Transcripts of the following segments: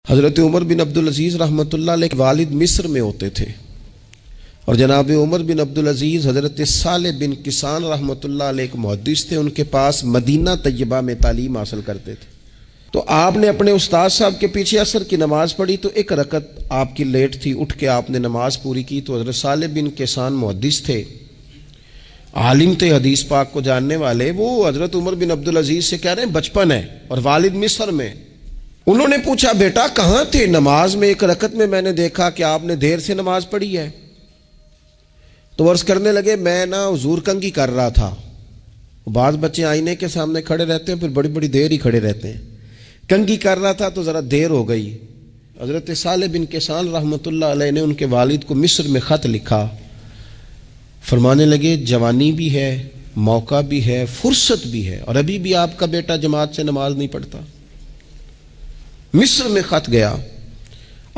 حضرت عمر بن عبدالعزیز رحمۃ اللہ علیہ کے والد مصر میں ہوتے تھے اور جناب عمر بن عبدالعزیز حضرت صالح بن کیسان رحمۃ اللہ علیہ کے محدث تھے، ان کے پاس مدینہ طیبہ میں تعلیم حاصل کرتے تھے۔ تو آپ نے اپنے استاد صاحب کے پیچھے عصر کی نماز پڑھی تو ایک رکعت آپ کی لیٹ تھی، اٹھ کے آپ نے نماز پوری کی تو حضرت صالح بن کیسان محدث تھے، عالم تھے، حدیث پاک کو جاننے والے، وہ حضرت عمر بن عبدالعزیز سے کہہ رہے ہیں بچپن ہے اور والد مصر میں۔ انہوں نے پوچھا بیٹا کہاں تھے؟ نماز میں ایک رکعت میں نے دیکھا کہ آپ نے دیر سے نماز پڑھی ہے۔ تو عرض کرنے لگے میں حضور کنگھی کر رہا تھا۔ بعض بچے آئینے کے سامنے کھڑے رہتے ہیں پھر بڑی بڑی دیر ہی کھڑے رہتے ہیں، کنگھی کر رہا تھا تو ذرا دیر ہو گئی۔ حضرت صالح بن کیسان رحمۃ اللہ علیہ نے ان کے والد کو مصر میں خط لکھا، فرمانے لگے جوانی بھی ہے، موقع بھی ہے، فرصت بھی ہے، اور ابھی بھی آپ کا بیٹا جماعت سے نماز نہیں پڑھتا۔ مصر میں خط گیا،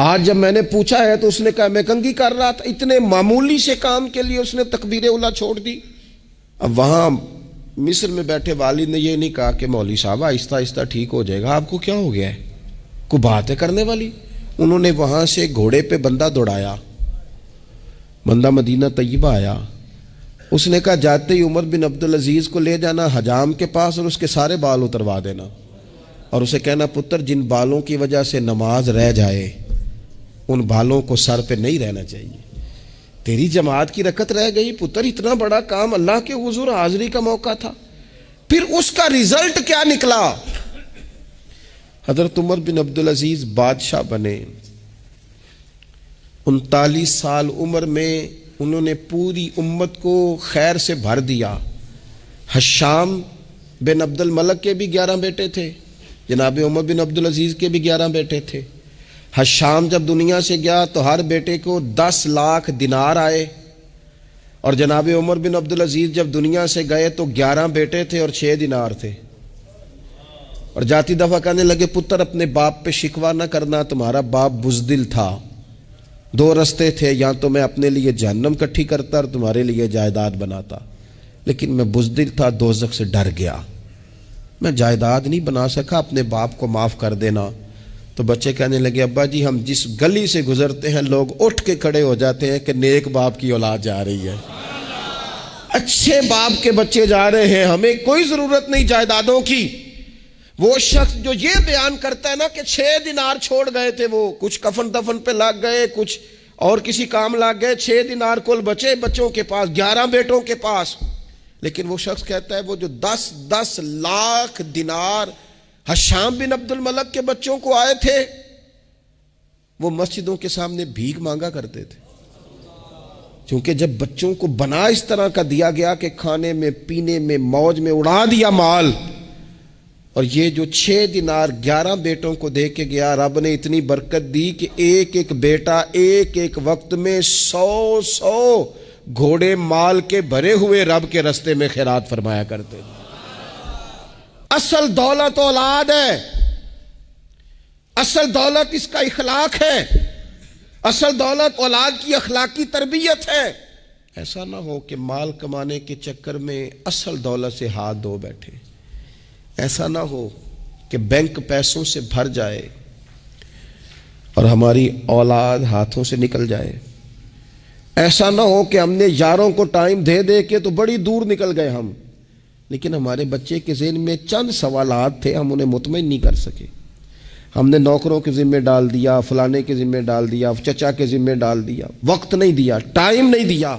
آج جب میں نے پوچھا ہے تو اس نے کہا میں کنگھی کر رہا تھا۔ اتنے معمولی سے کام کے لیے اس نے تکبیر اولیٰ چھوڑ دی۔ اب وہاں مصر میں بیٹھے والد نے یہ نہیں کہا کہ مولوی صاحب آہستہ آہستہ ٹھیک ہو جائے گا، آپ کو کیا ہو گیا ہے، کوئی بات ہے کرنے والی؟ انہوں نے وہاں سے گھوڑے پہ بندہ دوڑایا، بندہ مدینہ طیبہ آیا۔ اس نے کہا جاتے ہی عمر بن عبدالعزیز کو لے جانا حجام کے پاس اور اس کے سارے بال اتروا دینا، اور اسے کہنا پتر جن بالوں کی وجہ سے نماز رہ جائے ان بالوں کو سر پہ نہیں رہنا چاہیے۔ تیری جماعت کی رکعت رہ گئی پتر، اتنا بڑا کام، اللہ کے حضور حاضری کا موقع تھا۔ پھر اس کا ریزلٹ کیا نکلا؟ حضرت عمر بن عبدالعزیز بادشاہ بنے، 39 سال عمر میں انہوں نے پوری امت کو خیر سے بھر دیا۔ حشام بن عبد الملک کے بھی 11 بیٹے تھے، جناب عمر بن عبدالعزیز کے بھی 11 بیٹے تھے۔ حشام جب دنیا سے گیا تو ہر بیٹے کو 10 لاکھ دینار آئے، اور جناب عمر بن عبدالعزیز جب دنیا سے گئے تو 11 بیٹے تھے اور 6 دینار تھے۔ اور جاتی دفعہ کہنے لگے پتر اپنے باپ پہ شکوہ نہ کرنا، تمہارا باپ بزدل تھا، 2 رستے تھے، یا تو میں اپنے لیے جہنم کٹھی کرتا اور تمہارے لیے جائیداد بناتا، لیکن میں بزدل تھا، دوزخ سے ڈر گیا، میں جائیداد نہیں بنا سکا، اپنے باپ کو معاف کر دینا۔ تو بچے کہنے لگے ابا جی ہم جس گلی سے گزرتے ہیں لوگ اٹھ کے کھڑے ہو جاتے ہیں کہ نیک باپ کی اولاد جا رہی ہے، اچھے باپ کے بچے جا رہے ہیں، ہمیں کوئی ضرورت نہیں جائیدادوں کی۔ وہ شخص جو یہ بیان کرتا ہے نا کہ 6 دینار چھوڑ گئے تھے، وہ کچھ کفن دفن پہ لگ گئے، کچھ اور کسی کام لگ گئے، 6 دینار کل بچے بچوں کے پاس، 11 بیٹوں کے پاس۔ لیکن وہ شخص کہتا ہے وہ جو 10 لاکھ دینار حشام بن عبد الملک کے بچوں کو آئے تھے، وہ مسجدوں کے سامنے بھیک مانگا کرتے تھے، چونکہ جب بچوں کو بنا اس طرح کا دیا گیا کہ کھانے میں پینے میں موج میں اڑا دیا مال، اور یہ جو 6 دینار 11 بیٹوں کو دے کے گیا، رب نے اتنی برکت دی کہ ایک ایک بیٹا ایک وقت میں 100 گھوڑے مال کے بھرے ہوئے رب کے رستے میں خیرات فرمایا کرتے تھے۔ اصل دولت اولاد ہے، اصل دولت اس کا اخلاق ہے، اصل دولت اولاد کی اخلاقی تربیت ہے۔ ایسا نہ ہو کہ مال کمانے کے چکر میں اصل دولت سے ہاتھ دھو بیٹھے، ایسا نہ ہو کہ بینک پیسوں سے بھر جائے اور ہماری اولاد ہاتھوں سے نکل جائے، ایسا نہ ہو کہ ہم نے یاروں کو ٹائم دے دے کے تو بڑی دور نکل گئے ہم، لیکن ہمارے بچے کے ذہن میں چند سوالات تھے، ہم انہیں مطمئن نہیں کر سکے، ہم نے نوکروں کے ذمہ ڈال دیا، فلانے کے ذمہ ڈال دیا، چچا کے ذمہ ڈال دیا، وقت نہیں دیا، ٹائم نہیں دیا۔